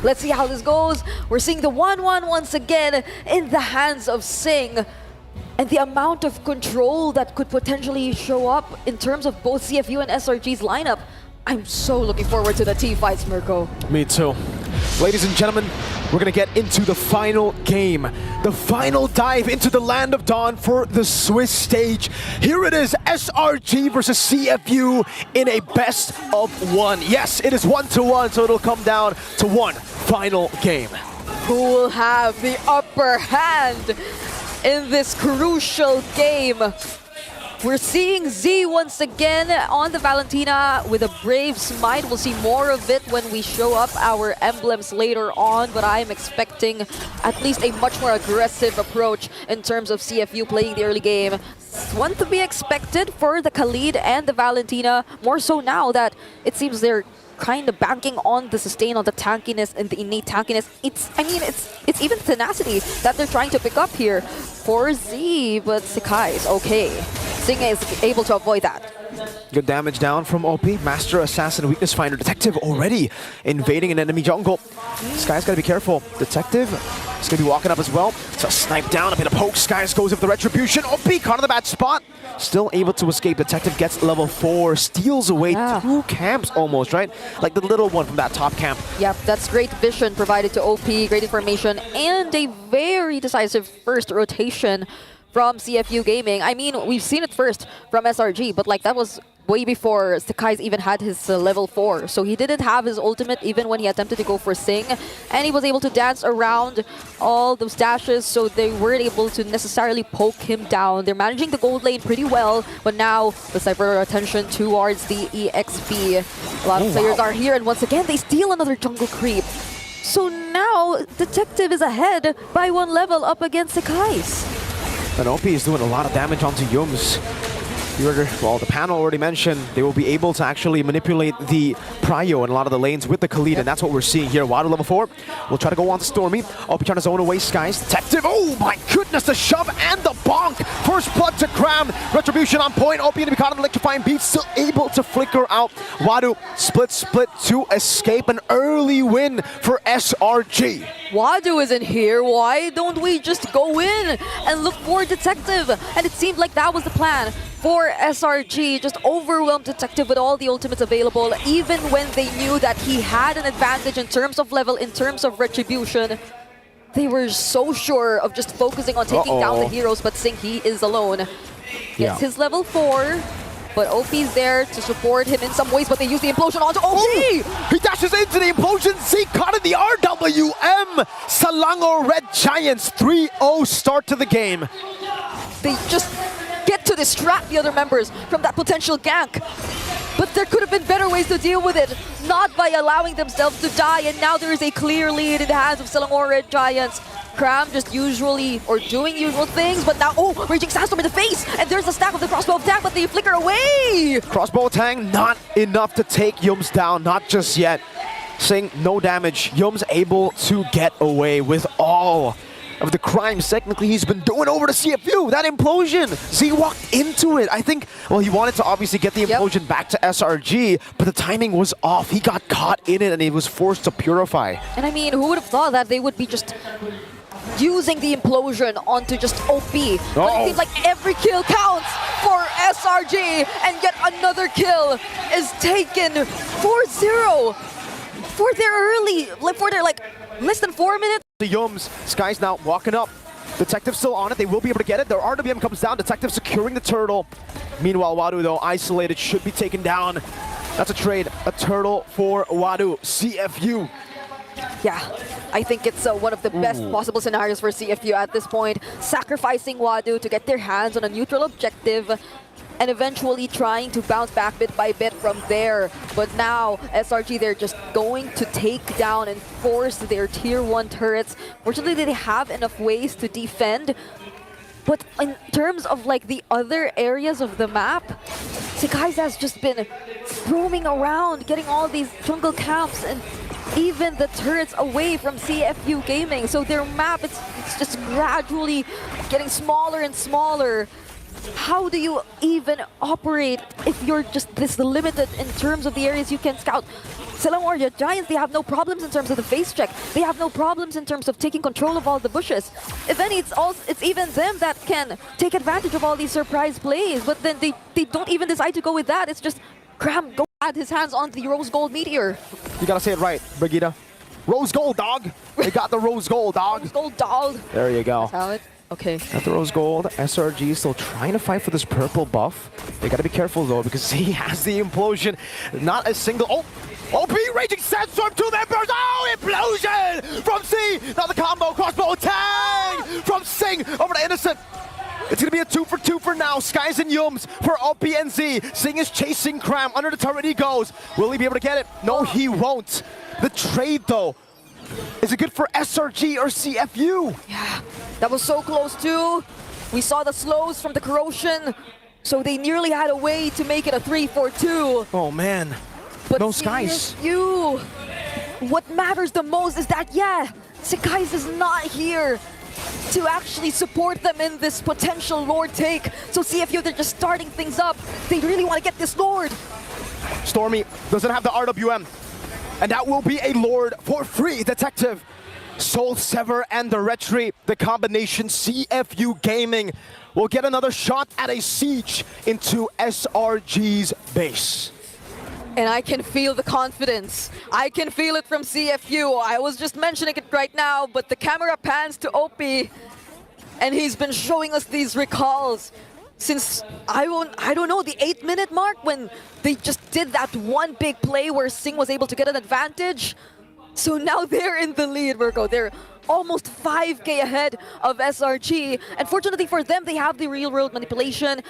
Let's see how this goes. We're seeing the 1-1 once again in the hands of Sing. And the amount of control that could potentially show up in terms of both CFU and SRG's lineup. I'm so looking forward to the team fights, Mirko. Me too. Ladies and gentlemen, we're gonna get into the final game. The final dive into the Land of Dawn for the Swiss stage. Here it is, SRG versus CFU in a best of one. Yes, it is 1-1, so it'll come down to one final game. Who will have the upper hand in this crucial game? We're seeing Z once again on the Valentina with a brave smite. We'll see more of it when we show up our emblems later on, but I'm expecting at least a much more aggressive approach in terms of CFU playing the early game. It's one to be expected for the Khalid and the Valentina, more so now that it seems they're kind of banking on the sustain, on the tankiness and the innate tankiness. It's even tenacity that they're trying to pick up here for Z, but Sekai is okay. Sing is able to avoid that. Good damage down from OP. Master Assassin, Weakness Finder. Detective already invading an enemy jungle. Sky's gotta be careful. Detective is gonna be walking up as well. So snipe down, a bit of poke. Skies goes with the retribution. OP caught in the bad spot. Still able to escape. Detective gets level 4, steals away 2 camps almost, right? Like the little one from that top camp. Yep, that's great vision provided to OP, great information, and a very decisive first rotation from CFU Gaming. I mean, we've seen it first from SRG, but like that was way before Sakai's even had his level 4. So he didn't have his ultimate even when he attempted to go for Sing. And he was able to dance around all those dashes, so they weren't able to necessarily poke him down. They're managing the gold lane pretty well, but now let's divert our attention towards the EXP. A lot of players are here, and once again, they steal another jungle creep. So now, Detective is ahead by 1 level up against Sakai's. And OP is doing a lot of damage onto Yums. Well, the panel already mentioned they will be able to actually manipulate the prio in a lot of the lanes with the Khalid, and that's what we're seeing here. Wado level 4 will try to go on to Stormy. OP trying to zone away Skies. Detective, oh my goodness, the shove and the bonk. First blood to Cram. Retribution on point. OP going to be caught in electrifying beat, still able to flicker out. Wado split to escape. An early win for SRG. Wado isn't here. Why don't we just go in and look for Detective? And it seemed like that was the plan for SRG. Just overwhelm Detective with all the ultimates available, even when they knew that he had an advantage in terms of level, in terms of retribution. They were so sure of just focusing on taking down the heroes, but Sing, he is alone. Gets his level 4. But OP's there to support him in some ways, but they use the implosion onto OP! He dashes into the implosion. Z caught in the RWM. Selangor Red Giants 3-0 start to the game. They just get to distract the other members from that potential gank. But there could have been better ways to deal with it, not by allowing themselves to die, and now there is a clear lead in the hands of Selangor Red Giants. Cram just doing usual things, but now, Raging Sandstorm in the face! And there's a stack of the crossbow attack, but they flicker away! Crossbow attack, not enough to take Yums down, not just yet. Sing, no damage. Yums able to get away with all of the crimes technically he's been doing over to CFU. That implosion, Z walked into it. I think, well, he wanted to obviously get the implosion back to SRG, but the timing was off. He got caught in it and he was forced to purify. And I mean, who would have thought that they would be just using the implosion onto just OP. But it seems like every kill counts for SRG, and yet another kill is taken 4-0 for their like less than 4 minutes. The Yums, Sky's now walking up. Detective still on it, they will be able to get it. Their RWM comes down, Detective securing the turtle. Meanwhile, Wado though, isolated, should be taken down. That's a trade, a turtle for Wado, CFU. Yeah, I think it's one of the best possible scenarios for CFU at this point. Sacrificing Wado to get their hands on a neutral objective and eventually trying to bounce back bit by bit from there. But now, SRG, they're just going to take down and force their tier 1 turrets. Fortunately, they have enough ways to defend. But in terms of like the other areas of the map, Sakai's has just been roaming around, getting all these jungle camps and even the turrets away from CFU Gaming. So their map, it's just gradually getting smaller and smaller. How do you even operate if you're just this limited in terms of the areas you can scout? Warrior Giants, they have no problems in terms of the face check. They have no problems in terms of taking control of all the bushes. If any, it's even them that can take advantage of all these surprise plays, but then they don't even decide to go with that. It's just Cram go add his hands on the Rose Gold Meteor. You gotta say it right, Brigitte. Rose Gold, dog. They got the Rose Gold, dog. Rose Gold, dog. There you go. That's how it. Okay. Got the Rose Gold. SRG still trying to fight for this purple buff. They gotta be careful though because he has the implosion. Not a single. Oh! OP Raging Sandstorm, 2 members. Oh, implosion from C. Now the combo crossbow tag from Sing over to Innocent. It's gonna be a 2-for-2 for now. Skies and Yums for OP and Z. Sing is chasing Cram. Under the turret he goes. Will he be able to get it? No, he won't. The trade though. Is it good for SRG or CFU? Yeah, that was so close too. We saw the slows from the corrosion, so they nearly had a way to make it a 3-4-2. Oh man, but no Skies. CFU, what matters the most is that, yeah, Skies is not here to actually support them in this potential Lord take. So CFU, they're just starting things up. They really want to get this Lord. Stormy doesn't have the RWM. And that will be a Lord for free, Detective. Soul Sever and the Retry, the combination CFU Gaming will get another shot at a siege into SRG's base. And I can feel the confidence. I can feel it from CFU. I was just mentioning it right now, but the camera pans to OP, and he's been showing us these recalls since, I don't know, the 8-minute mark when they just did that one big play where Sing was able to get an advantage. So now they're in the lead, Virgo. They're almost 5K ahead of SRG. And fortunately for them, they have the real-world manipulation.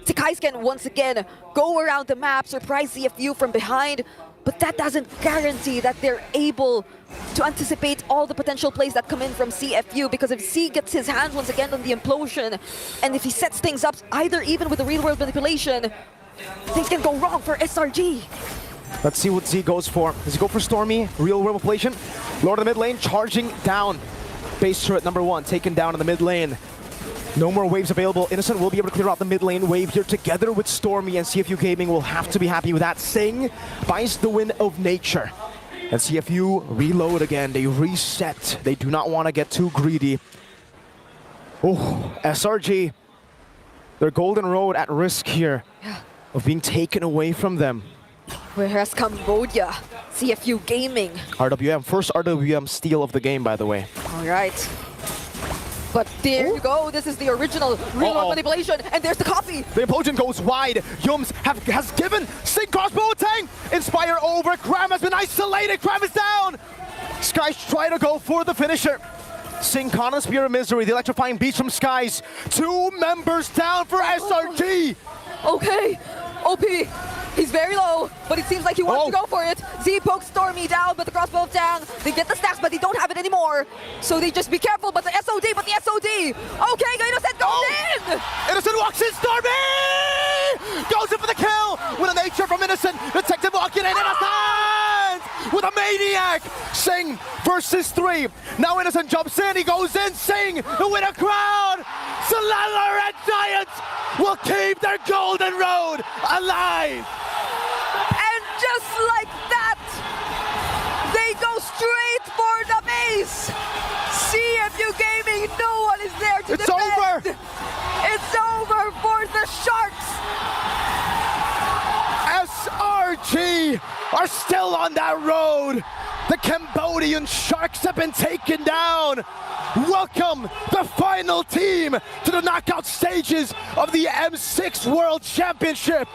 Skies can once again go around the map, surprise CFU from behind, but that doesn't guarantee that they're able to anticipate all the potential plays that come in from CFU, because if C gets his hands once again on the implosion, and if he sets things up, either even with the real-world manipulation, things can go wrong for SRG. Let's see what Z goes for. Does he go for Stormy? Real-world manipulation? Lord of the mid lane charging down. Base turret number 1 taken down in the mid lane. No more waves available. Innocent will be able to clear out the mid lane wave here together with Stormy, and CFU Gaming will have to be happy with that. Sing buys the win of nature. And CFU reload again. They reset. They do not want to get too greedy. Oh, SRG. Their golden road at risk here of being taken away from them. Whereas Cambodia, CFU Gaming. RWM, first RWM steal of the game, by the way. All right. But there you go, this is the original real-world manipulation, and there's the copy! The implosion goes wide. Yums has given Sing crossbow attack! Inspire over, Cram has been isolated, Cram is down! Skies try to go for the finisher. Sing Kana Spear of Misery, the electrifying beast from Skies. 2 members down for SRG! Okay, OP, he's very low, but it seems like he wants to go for it. Z pokes Stormy down, but the crossbow down. They get the stacks, but they don't have it anymore. So they just be careful, but the SOD. Okay, Innocent goes in! Innocent walks in, Stormy! Goes in for the kill! With a nature from Innocent. Detective walking in, Innocent! With a Maniac! Sing versus 3. Now Innocent jumps in, he goes in, Sing! The winner crown! Solana Red Giants will keep their golden road alive! And just like that, they go straight for the base! CFU Gaming, no one is there to defend! It's over! It's over for the Sharks! SRG are still on that road! The Cambodian Sharks have been taken down! Welcome the final team to the knockout stages of the M6 World Championship!